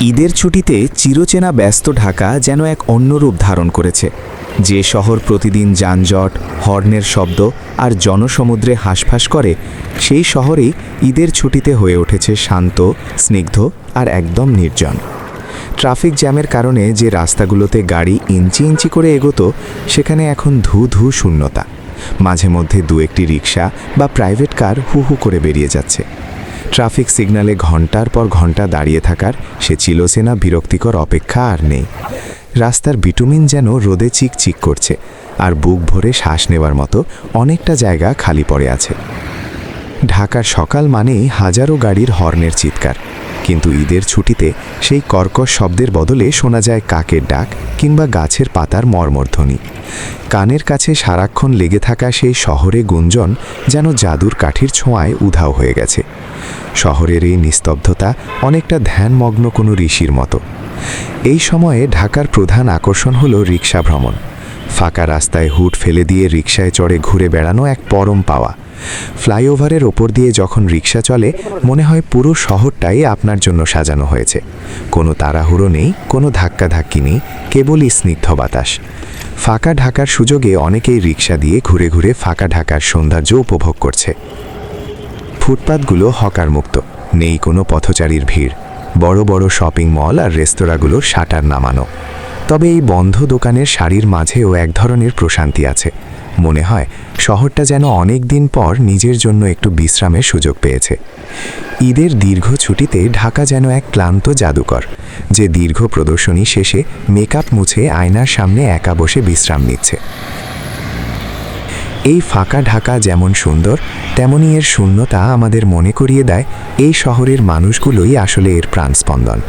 ঈদের ছুটিতে চিরচেনা ব্যস্ত ঢাকা যেন এক অন্য রূপ ধারণ করেছে। যে শহর প্রতিদিন যানজট, হর্নের শব্দ আর জনসমুদ্রে হাঁসফাঁস করে, সেই শহরেই ঈদের ছুটিতে হয়ে উঠেছে শান্ত, স্নিগ্ধ আর একদম নির্জন। ট্রাফিক জ্যামের কারণে যে রাস্তাগুলোতে গাড়ি ইঞ্চি ইঞ্চি করে এগোতো, সেখানে এখন ধু ধু শূন্যতা। মাঝে মধ্যে দু একটি রিক্সা বা প্রাইভেট কার হু হু করে বেরিয়ে যাচ্ছে। ট্রাফিক সিগন্যালে ঘন্টার পর ঘন্টা দাঁড়িয়ে থাকার সে চিরচেনা বিরক্তিকর অপেক্ষা আর নেই। রাস্তার বিটুমিন যেন রোদে চিকচিক করছে, আর বুক ভরে শ্বাস নেওয়ার মতো অনেকটা জায়গা খালি পড়ে আছে। ঢাকার সকাল মানেই হাজারো গাড়ির হর্নের চিৎকার, কিন্তু ঈদের ছুটিতে সেই কর্কশ শব্দের বদলে শোনা যায় কাকের ডাক কিংবা গাছের পাতার মর্মধ্বনি। কানের কাছে সারাক্ষণ লেগে থাকা সেই শহরে গুঞ্জন যেন জাদুর কাঠির ছোঁয়ায় উধাও হয়ে গেছে। শহরের এই নিস্তব্ধতা অনেকটা ধ্যানমগ্ন কোনো ঋষির মতো। এই সময়ে ঢাকার প্রধান আকর্ষণ হলো রিক্সা ভ্রমণ। ফাঁকা রাস্তায় হুট ফেলে দিয়ে রিক্সায় চড়ে ঘুরে বেড়ানো এক পরম পাওয়া। ফ্লাইওভারের ওপর দিয়ে যখন রিক্সা চলে, মনে হয় পুরো শহরটাই আপনার জন্য সাজানো হয়েছে। কোনো তাড়াহুড়ো নেই, কোনো ধাক্কাধাক্কি নেই, কেবলই স্নিগ্ধ বাতাস। ফাঁকা ঢাকার সুযোগে অনেকেই রিক্সা দিয়ে ঘুরে ঘুরে ফাঁকা ঢাকার সৌন্দর্য উপভোগ করছে। ফুটপাতগুলো হকার মুক্ত, নেই কোনো পথচারীর ভিড়। বড় বড় শপিং মল আর রেস্তোরাঁগুলোর শাটার নামানো। তবে এই বন্ধ দোকানের সারির মাঝেও এক ধরনের প্রশান্তি আছে। মনে হয় শহরটা যেন অনেক দিন পর নিজের জন্য একটু বিশ্রামের সুযোগ পেয়েছে। ঈদের দীর্ঘ ছুটিতে ঢাকা যেন এক ক্লান্ত জাদুকর, যে দীর্ঘ প্রদর্শনী শেষে মেকআপ মুছে আয়নার সামনে একা বসে বিশ্রাম নিচ্ছে। এই ফাঁকা ঢাকা যেমন সুন্দর, তেমনি এর শূন্যতা আমাদের মনে করিয়ে দেয় এই শহরের মানুষগুলোই আসলে এর প্রাণস্পন্দন।